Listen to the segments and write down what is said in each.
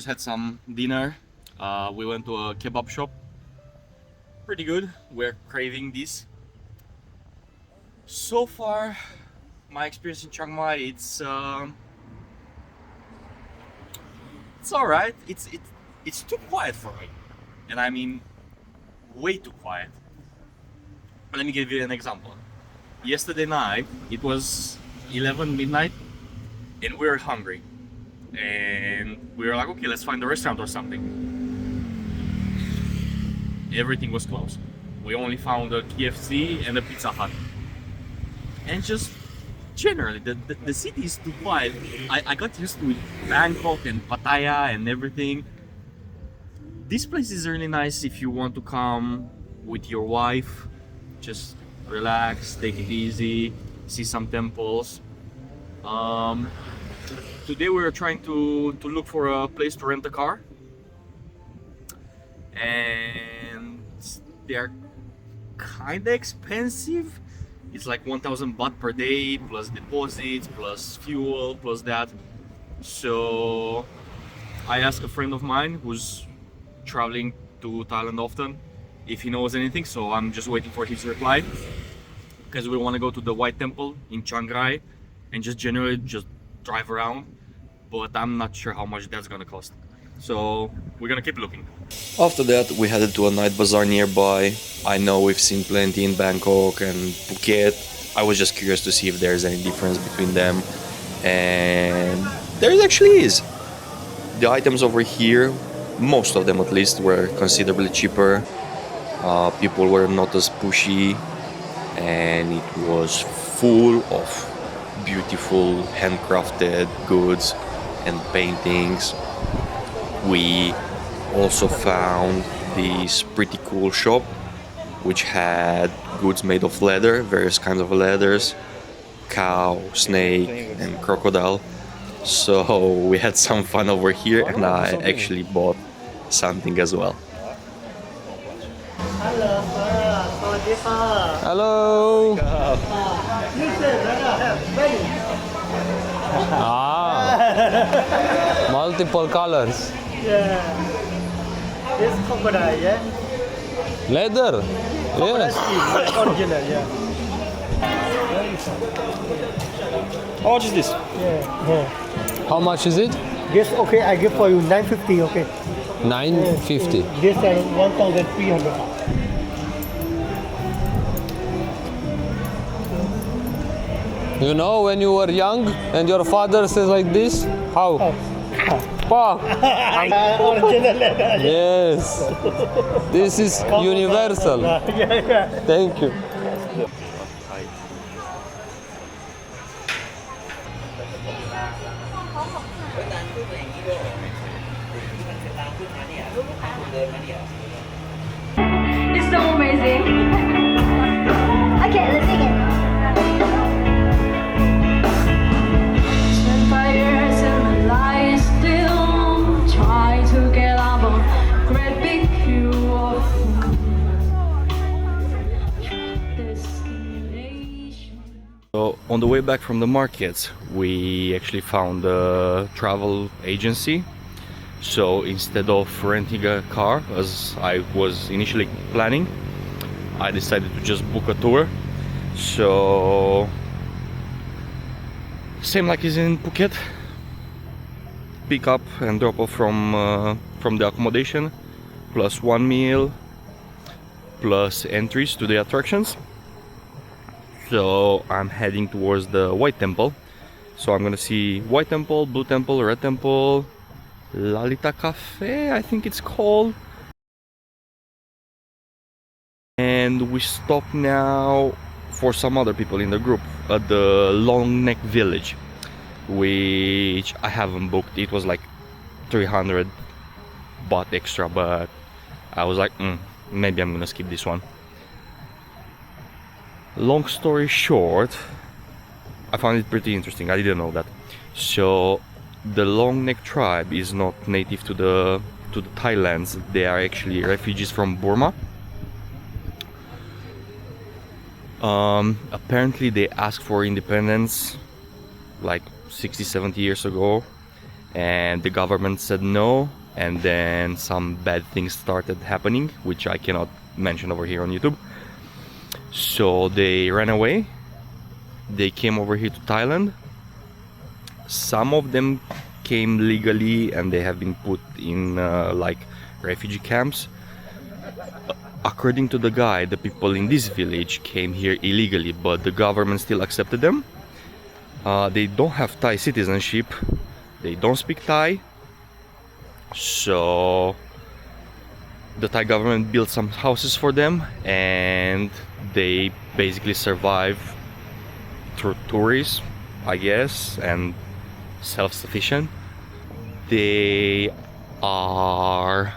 just had some dinner. We went to a kebab shop. Pretty good. We're craving this. So far, my experience in Chiang Mai, it's alright. It's too quiet for me, and I mean way too quiet. Let me give you an example. Yesterday night, it was 11 midnight, and we were hungry, and we were like, okay, let's find a restaurant or something. Everything was closed. We only found a KFC and a Pizza Hut. And just generally, the city is too quiet. I got used to Bangkok and Pattaya and everything. This place is really nice if you want to come with your wife. Just relax, take it easy, see some temples. Today we were trying to look for a place to rent a car. And they're kinda expensive. It's like 1,000 baht per day, plus deposits, plus fuel, plus that. So I asked a friend of mine who's traveling to Thailand often if he knows anything, so I'm just waiting for his reply. Because we want to go to the White Temple in Chiang Rai and just generally just drive around. But I'm not sure how much that's gonna cost. So we're gonna keep looking. After that, we headed to a night bazaar nearby. I know we've seen plenty in Bangkok and Phuket. I was just curious to see if there's any difference between them. And there actually is. The items over here, most of them at least, were considerably cheaper. People were not as pushy. And it was full of beautiful handcrafted goods and paintings. We also found this pretty cool shop which had goods made of leather, various kinds of leathers, cow, snake and crocodile. So we had some fun over here, and I actually bought something as well. Hello. Multiple colors. Yeah. This crocodile, yeah? Leather. Yes. Original, yeah. How much is this? Yeah. How much is it? This, okay, I give for you 950, okay? 950. This 1,300. You know, when you were young and your father says like this, how? Pa. Original leather. Yes. This is universal. Yeah. Thank you. It's so amazing. Okay, let's sing it. 25 years and my life still try to get up on great big view of destination. So on the way back from the markets, we actually found a travel agency. So instead of renting a car, as I was initially planning, I decided to just book a tour. So same like is in Phuket, pick up and drop off from the accommodation, plus one meal, plus entries to the attractions. So I'm heading towards the White Temple. So I'm gonna see White Temple, Blue Temple, Red Temple, Lalitta Cafe, I think it's called. And we stop now for some other people in the group at the Long Neck Village, which I haven't booked. It was like 300 baht extra, but I was like, maybe I'm gonna skip this one. Long story short, I found it pretty interesting. I didn't know that. So the Long Neck tribe is not native to the Thailands. They are actually refugees from Burma. Apparently they asked for independence like 60-70 years ago, and the government said no, and then some bad things started happening, which I cannot mention over here on YouTube. So they ran away. They came over here to Thailand. Some of them came legally and they have been put in like refugee camps. According to the guy, the people in this village came here illegally, but the government still accepted them. They don't have Thai citizenship. They don't speak Thai. So the Thai government built some houses for them and they basically survive through tourism, I guess, and self-sufficient. They are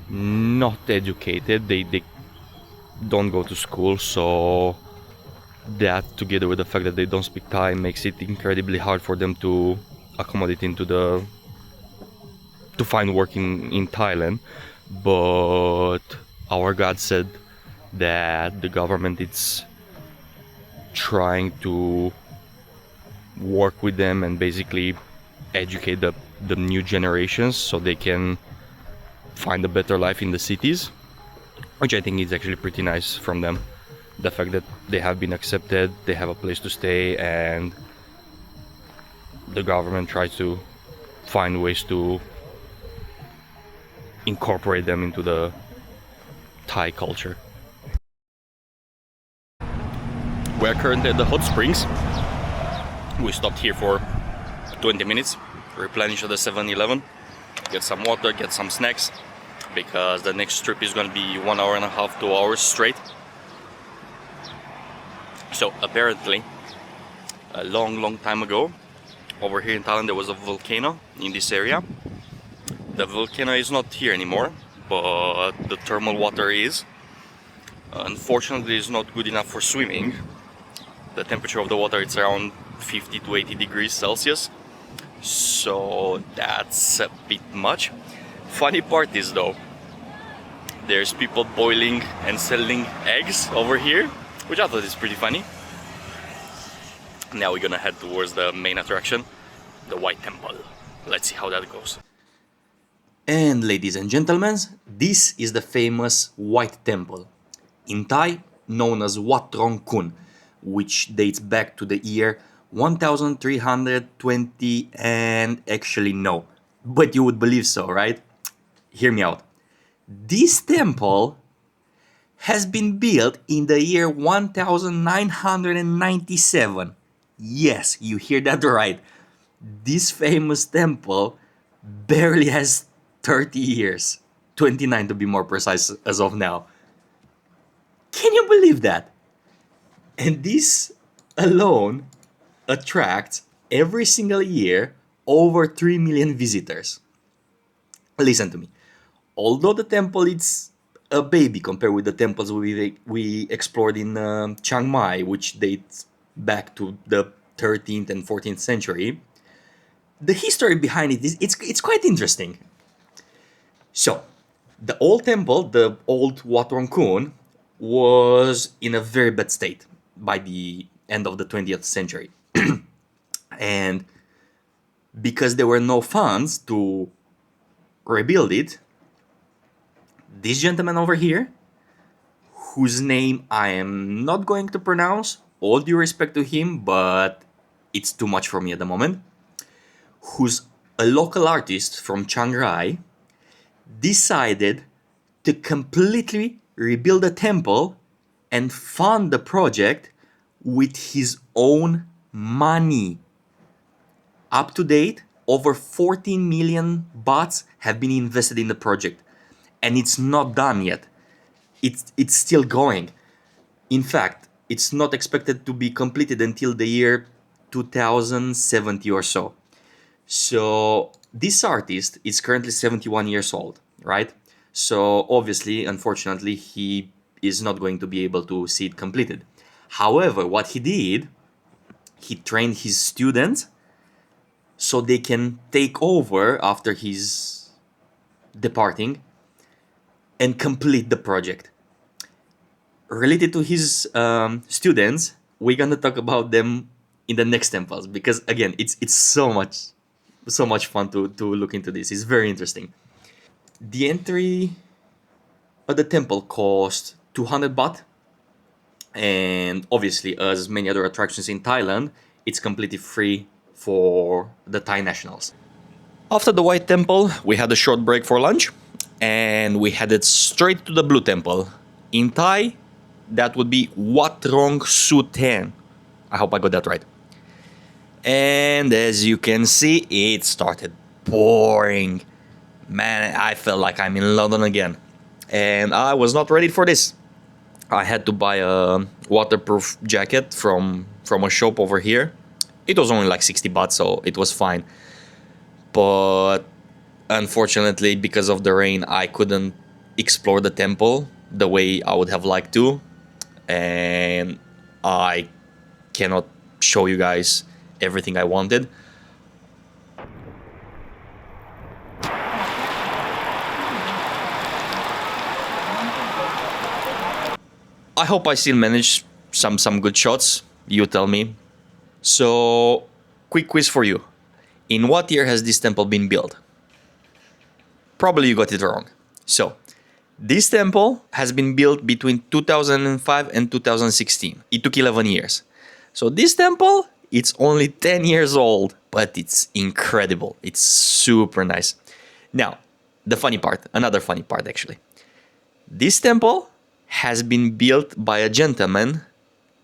not educated. They don't go to school, so that together with the fact that they don't speak Thai makes it incredibly hard for them to accommodate into to find work in Thailand. But our God said that the government is trying to work with them and basically educate the new generations so they can find a better life in the cities, which I think is actually pretty nice from them. The fact that they have been accepted, they have a place to stay, and the government tries to find ways to incorporate them into the Thai culture. We're currently at the hot springs. We stopped here for 20 minutes, replenish at the 7-Eleven, get some water, get some snacks, because the next trip is going to be 1.5 hours, 2 hours straight. So apparently, a long time ago, over here in Thailand there was a volcano in this area. The volcano is not here anymore, but the thermal water is. Unfortunately, it's not good enough for swimming. The temperature of the water is around 50 to 80 degrees Celsius, so that's a bit much. Funny part is though, there's people boiling and selling eggs over here, which I thought is pretty funny. Now we're gonna head towards the main attraction, the White Temple. Let's see how that goes. And ladies and gentlemen, this is the famous White Temple, in Thai known as Wat Rong Khun, which dates back to the year 1320, and actually no, but you would believe so, right? Hear me out. This temple has been built in the year 1997. Yes, you hear that right. This famous temple barely has 30 years, 29 to be more precise as of now. Can you believe that? And this alone attracts every single year over 3 million visitors. Listen to me. Although the temple is a baby compared with the temples we explored in Chiang Mai, which dates back to the 13th and 14th century, the history behind it it's quite interesting. So, the old temple, the old Wat Rong Khun, was in a very bad state by the end of the 20th century. And because there were no funds to rebuild it, this gentleman over here, whose name I am not going to pronounce, all due respect to him, but it's too much for me at the moment, who's a local artist from Chiang Rai, decided to completely rebuild the temple and fund the project with his own money. Up to date, over 14 million bahts have been invested in the project, and it's not done yet. It's still going. In fact, it's not expected to be completed until the year 2070 or so. So this artist is currently 71 years old, right? So obviously, unfortunately, he is not going to be able to see it completed. However, what he did, he trained his students so they can take over after his departing and complete the project. Related to his students, we're gonna talk about them in the next temples, because again, it's so much so much fun to look into this. It's very interesting. The entry of the temple cost 200 baht, and obviously, as many other attractions in Thailand, it's completely free for the Thai nationals. After the White Temple, we had a short break for lunch, and we headed straight to the Blue Temple. In Thai, that would be Wat Rong Suten. I hope I got that right. And as you can see, it started pouring. Man, I felt like I'm in London again. And I was not ready for this. I had to buy a waterproof jacket from a shop over here. It was only like 60 baht, so it was fine. But unfortunately, because of the rain, I couldn't explore the temple the way I would have liked to. And I cannot show you guys everything I wanted. I hope I still manage some good shots. You tell me. So, quick quiz for you. In what year has this temple been built? Probably you got it wrong. So, this temple has been built between 2005 and 2016. It took 11 years. So this temple, it's only 10 years old, but it's incredible. It's super nice. Now, the funny part, another funny part actually. This temple has been built by a gentleman.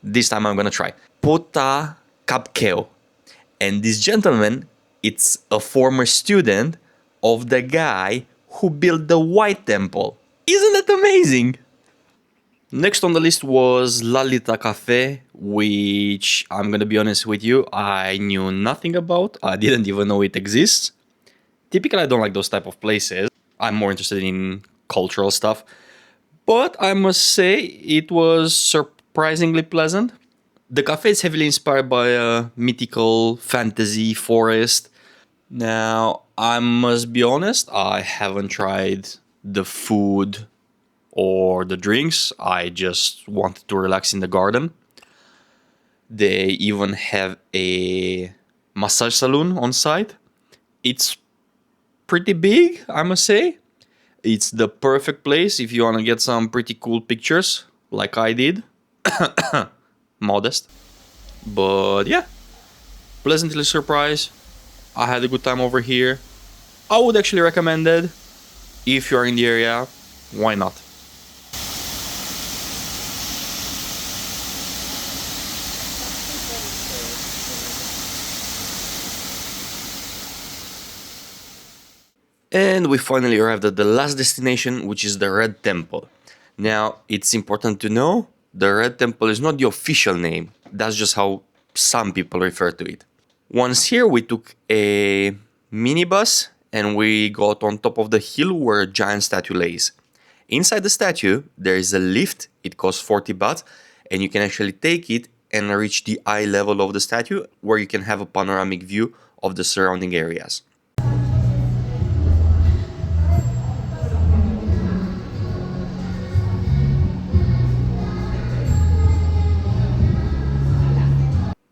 This time I'm gonna try. Pota Kapkeo. And this gentleman, it's a former student of the guy who built the White Temple. Isn't that amazing? Next on the list was Lalitta Cafe, which I'm gonna be honest with you, I knew nothing about. I didn't even know it exists. Typically, I don't like those type of places. I'm more interested in cultural stuff. But I must say, it was surprisingly pleasant. The cafe is heavily inspired by a mythical fantasy forest. Now, I must be honest, I haven't tried the food or the drinks. I just wanted to relax in the garden. They even have a massage salon on site. It's pretty big, I must say. It's the perfect place if you want to get some pretty cool pictures, like I did. Modest. But yeah, pleasantly surprised. I had a good time over here. I would actually recommend it. If you're in the area, why not? And we finally arrived at the last destination, which is the Red Temple. Now, it's important to know, the Red Temple is not the official name. That's just how some people refer to it. Once here, we took a minibus and we got on top of the hill where a giant statue lays. Inside the statue, there is a lift. It costs 40 baht, and you can actually take it and reach the eye level of the statue, where you can have a panoramic view of the surrounding areas.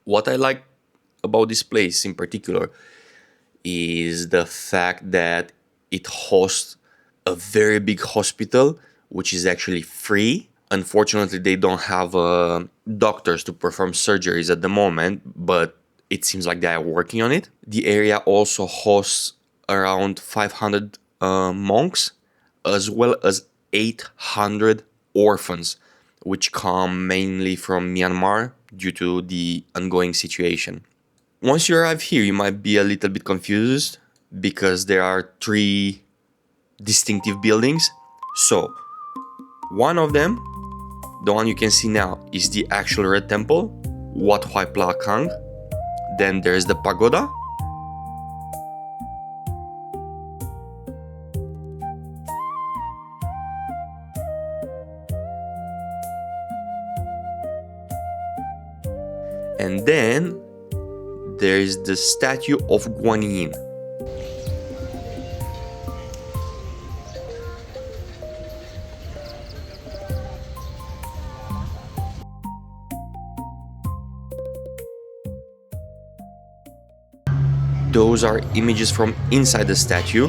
What I like about this place in particular is the fact that it hosts a very big hospital, which is actually free. Unfortunately, they don't have doctors to perform surgeries at the moment, but it seems like they are working on it. The area also hosts around 500 monks, as well as 800 orphans, which come mainly from Myanmar due to the ongoing situation. Once you arrive here, you might be a little bit confused because there are 3 distinctive buildings. So, one of them, the one you can see now, is the actual Red Temple, Wat Huay Pla Kang. Then there's the pagoda. And then there is the statue of Guan Yin. Those are images from inside the statue,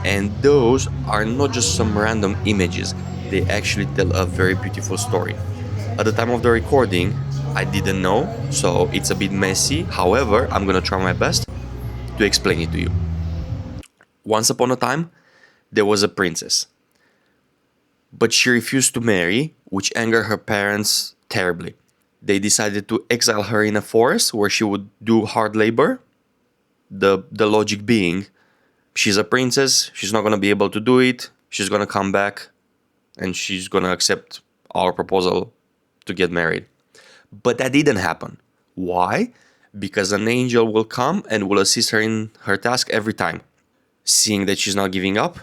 and those are not just some random images. They actually tell a very beautiful story. At the time of the recording, I didn't know, so it's a bit messy. However, I'm gonna try my best to explain it to you. Once upon a time, there was a princess, but she refused to marry, which angered her parents terribly. They decided to exile her in a forest where she would do hard labor. The logic being, she's a princess, she's not gonna be able to do it, she's gonna come back and she's gonna accept our proposal to get married. But that didn't happen. Why? Because an angel will come and will assist her in her task every time. Seeing that she's not giving up,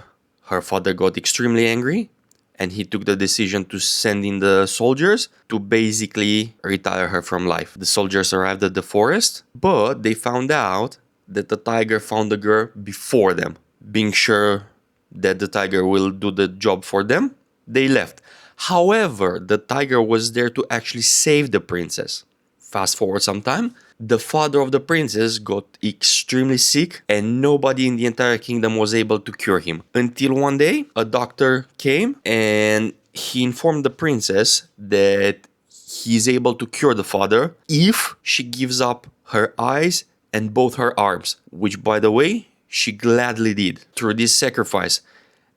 her father got extremely angry and he took the decision to send in the soldiers to basically retire her from life. The soldiers arrived at the forest, but they found out that the tiger found the girl before them. Being sure that the tiger will do the job for them, they left. However, the tiger was there to actually save the princess. Fast forward some time, the father of the princess got extremely sick and nobody in the entire kingdom was able to cure him. Until one day, a doctor came and he informed the princess that he's able to cure the father if she gives up her eyes and both her arms, which, by the way, she gladly did. Through this sacrifice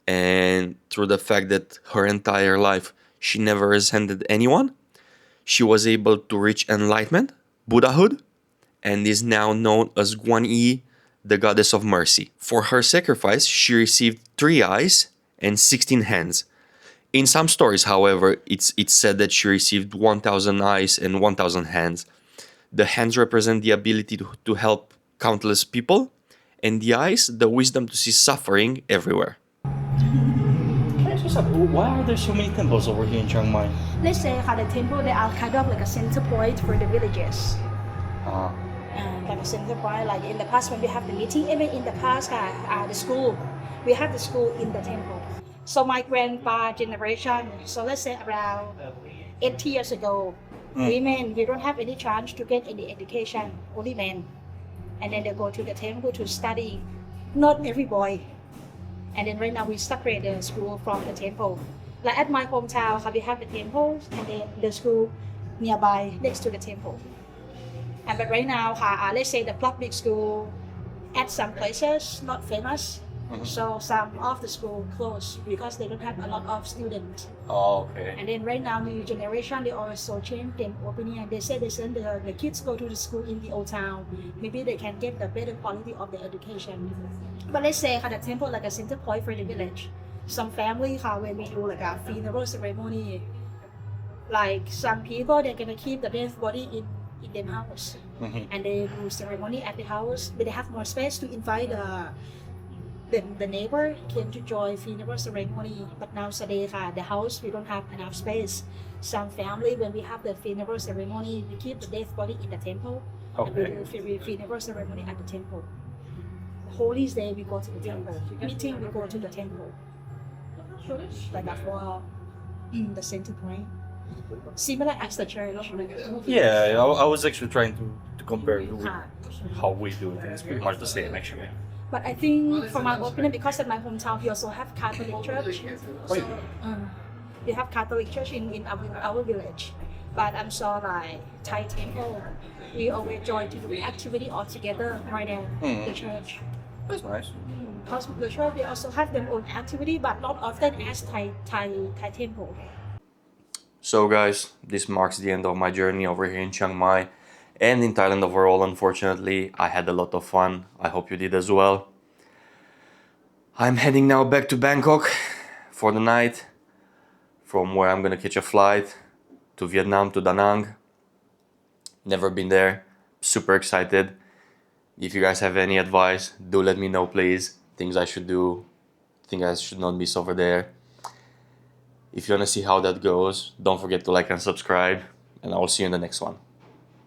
and through the fact that her entire life she never resented anyone, she was able to reach enlightenment, Buddhahood, and is now known as Guan Yin, the goddess of mercy. For her sacrifice, she received 3 eyes and 16 hands. In some stories, however, it's said that she received 1,000 eyes and 1,000 hands. The hands represent the ability to help countless people, and the eyes, the wisdom to see suffering everywhere. Why are there so many temples over here in Chiang Mai? Let's say the temple, they are kind of like a center point for the villages. Like a center point, like in the past when we have the meeting, even in the past, the school, we have the school in the temple. So my grandpa generation, so let's say around 80 years ago, women, we don't have any chance to get any education, only men. And then they go to the temple to study, not every boy. And then right now we separate the school from the temple. Like at my hometown, we have the temple and then the school nearby next to the temple. But right now, let's say the public school at some places not famous. So some of the school closed because they don't have a lot of students. Oh, okay. And then right now, new generation, they also change their opinion. They say they send the kids go to the school in the old town. Maybe they can get the better quality of the education. But let's say the temple like a center point for the village. Some family, when we do like a funeral ceremony, like some people, they're gonna keep the dead body in their house. And they do ceremony at the house, but they have more space to invite the neighbor came to join funeral ceremony. But nowadays, the house, we don't have enough space. Some family, when we have the funeral ceremony, we keep the dead body in the temple. And we do funeral ceremony at the temple. Holy day, we go to the temple. Meeting, we go to the temple. Like that for the center point. Similar as the church. Yeah, I was actually trying to compare with how we do it. It's pretty much the same, actually. But I think, from my opinion, because of my hometown, we also have Catholic church. We have Catholic church in our village. But I'm sure like Thai temple, we always join to do activity all together more than the church. That's nice. Because the church, they also have their own activity, but not often as Thai temple. So guys, this marks the end of my journey over here in Chiang Mai and in Thailand overall. Unfortunately, I had a lot of fun. I hope you did as well. I'm heading now back to Bangkok for the night, from where I'm gonna catch a flight to Vietnam, to Da Nang. Never been there, super excited. If you guys have any advice, do let me know please. Things I should do, things I should not miss over there. If you wanna see how that goes, don't forget to like and subscribe, and I will see you in the next one.